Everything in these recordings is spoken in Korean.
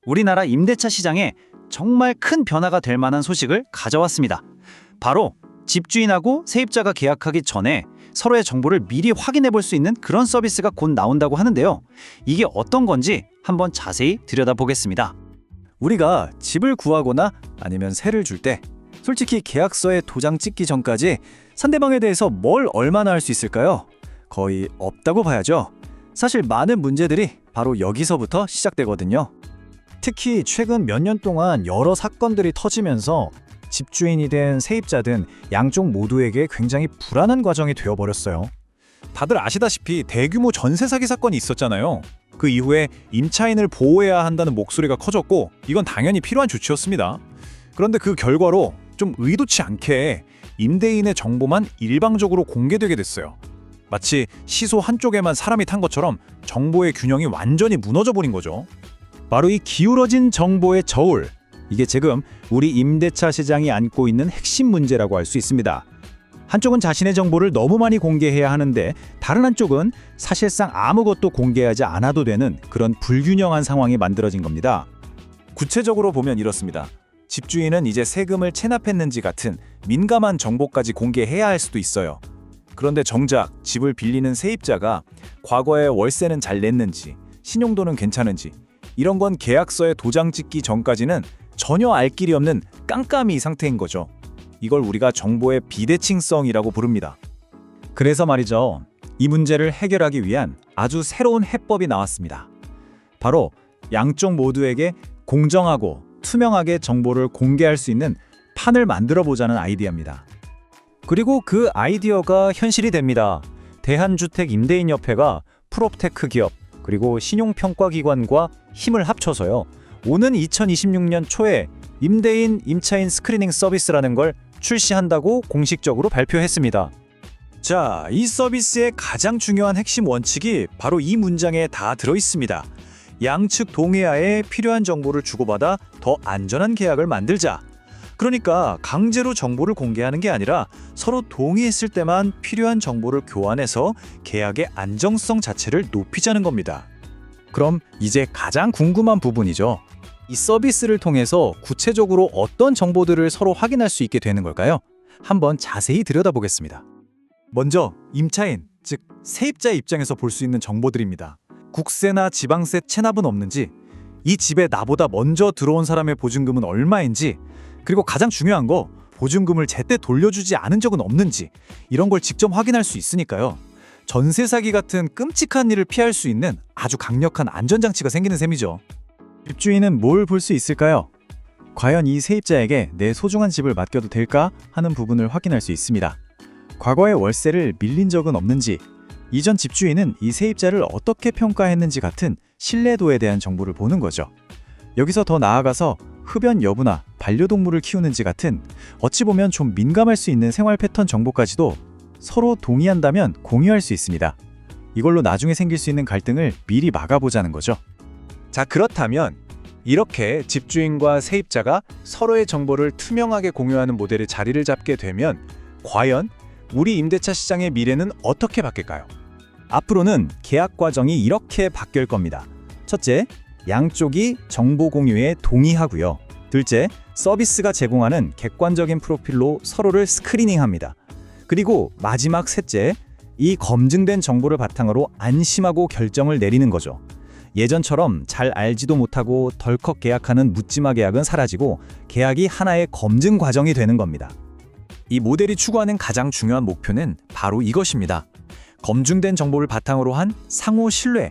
우리나라 임대차 시장에 정말 큰 변화가 될 만한 소식을 가져왔습니다. 바로 집주인하고 세입자가 계약하기 전에 서로의 정보를 미리 확인해 볼 수 있는 그런 서비스가 곧 나온다고 하는데요. 이게 어떤 건지 한번 자세히 들여다보겠습니다. 우리가 집을 구하거나 아니면 세를 줄 때 솔직히 계약서에 도장 찍기 전까지 상대방에 대해서 뭘 얼마나 알 수 있을까요? 거의 없다고 봐야죠. 사실 많은 문제들이 바로 여기서부터 시작되거든요. 특히 최근 몇 년 동안 여러 사건들이 터지면서 집주인이든 세입자든 양쪽 모두에게 굉장히 불안한 과정이 되어버렸어요. 다들 아시다시피 대규모 전세 사기 사건이 있었잖아요. 그 이후에 임차인을 보호해야 한다는 목소리가 커졌고 이건 당연히 필요한 조치였습니다. 그런데 그 결과로 좀 의도치 않게 임대인의 정보만 일방적으로 공개되게 됐어요. 마치 시소 한쪽에만 사람이 탄 것처럼 정보의 균형이 완전히 무너져 버린 거죠. 바로 이 기울어진 정보의 저울, 이게 지금 우리 임대차 시장이 안고 있는 핵심 문제라고 할 수 있습니다. 한쪽은 자신의 정보를 너무 많이 공개해야 하는데 다른 한쪽은 사실상 아무것도 공개하지 않아도 되는 그런 불균형한 상황이 만들어진 겁니다. 구체적으로 보면 이렇습니다. 집주인은 이제 세금을 체납했는지 같은 민감한 정보까지 공개해야 할 수도 있어요. 그런데 정작 집을 빌리는 세입자가 과거에 월세는 잘 냈는지, 신용도는 괜찮은지 이런 건 계약서에 도장 찍기 전까지는 전혀 알 길이 없는 깜깜이 상태인 거죠. 이걸 우리가 정보의 비대칭성이라고 부릅니다. 그래서 말이죠. 이 문제를 해결하기 위한 아주 새로운 해법이 나왔습니다. 바로 양쪽 모두에게 공정하고 투명하게 정보를 공개할 수 있는 판을 만들어 보자는 아이디어입니다. 그리고 그 아이디어가 현실이 됩니다. 대한주택임대인협회가 프롭테크 기업 그리고 신용평가기관과 힘을 합쳐서요. 오는 2026년 초에 임대인, 임차인 스크리닝 서비스라는 걸 출시한다고 공식적으로 발표했습니다. 자, 이 서비스의 가장 중요한 핵심 원칙이 바로 이 문장에 다 들어있습니다. 양측 동의하에 필요한 정보를 주고받아 더 안전한 계약을 만들자. 그러니까 강제로 정보를 공개하는 게 아니라 서로 동의했을 때만 필요한 정보를 교환해서 계약의 안정성 자체를 높이자는 겁니다. 그럼 이제 가장 궁금한 부분이죠. 이 서비스를 통해서 구체적으로 어떤 정보들을 서로 확인할 수 있게 되는 걸까요? 한번 자세히 들여다보겠습니다. 먼저 임차인, 즉 세입자 입장에서 볼 수 있는 정보들입니다. 국세나 지방세 체납은 없는지, 이 집에 나보다 먼저 들어온 사람의 보증금은 얼마인지, 그리고 가장 중요한 거 보증금을 제때 돌려주지 않은 적은 없는지 이런 걸 직접 확인할 수 있으니까요. 전세 사기 같은 끔찍한 일을 피할 수 있는 아주 강력한 안전장치가 생기는 셈이죠. 집주인은 뭘 볼 수 있을까요? 과연 이 세입자에게 내 소중한 집을 맡겨도 될까 하는 부분을 확인할 수 있습니다. 과거에 월세를 밀린 적은 없는지, 이전 집주인은 이 세입자를 어떻게 평가했는지 같은 신뢰도에 대한 정보를 보는 거죠. 여기서 더 나아가서 흡연 여부나 반려동물을 키우는지 같은 어찌 보면 좀 민감할 수 있는 생활 패턴 정보까지도 서로 동의한다면 공유할 수 있습니다. 이걸로 나중에 생길 수 있는 갈등을 미리 막아보자는 거죠. 자, 그렇다면 이렇게 집주인과 세입자가 서로의 정보를 투명하게 공유하는 모델이 자리를 잡게 되면 과연 우리 임대차 시장의 미래는 어떻게 바뀔까요? 앞으로는 계약 과정이 이렇게 바뀔 겁니다. 첫째, 양쪽이 정보 공유에 동의하고요. 둘째, 서비스가 제공하는 객관적인 프로필로 서로를 스크리닝합니다. 그리고 마지막 셋째, 이 검증된 정보를 바탕으로 안심하고 결정을 내리는 거죠. 예전처럼 잘 알지도 못하고 덜컥 계약하는 묻지마 계약은 사라지고 계약이 하나의 검증 과정이 되는 겁니다. 이 모델이 추구하는 가장 중요한 목표는 바로 이것입니다. 검증된 정보를 바탕으로 한 상호 신뢰.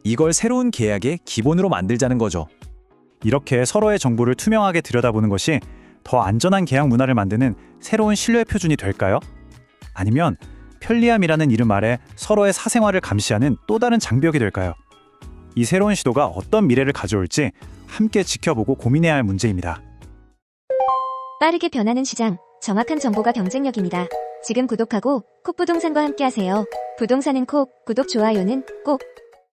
이걸 새로운 계약의 기본으로 만들자는 거죠. 이렇게 서로의 정보를 투명하게 들여다보는 것이 더 안전한 계약 문화를 만드는 새로운 신뢰 표준이 될까요? 아니면 편리함이라는 이름 아래 서로의 사생활을 감시하는 또 다른 장벽이 될까요? 이 새로운 시도가 어떤 미래를 가져올지 함께 지켜보고 고민해야 할 문제입니다. 빠르게 변하는 시장, 정확한 정보가 경쟁력입니다. 지금 구독하고 콕부동산과 함께하세요. 부동산은 콕, 구독, 좋아요는 꼭!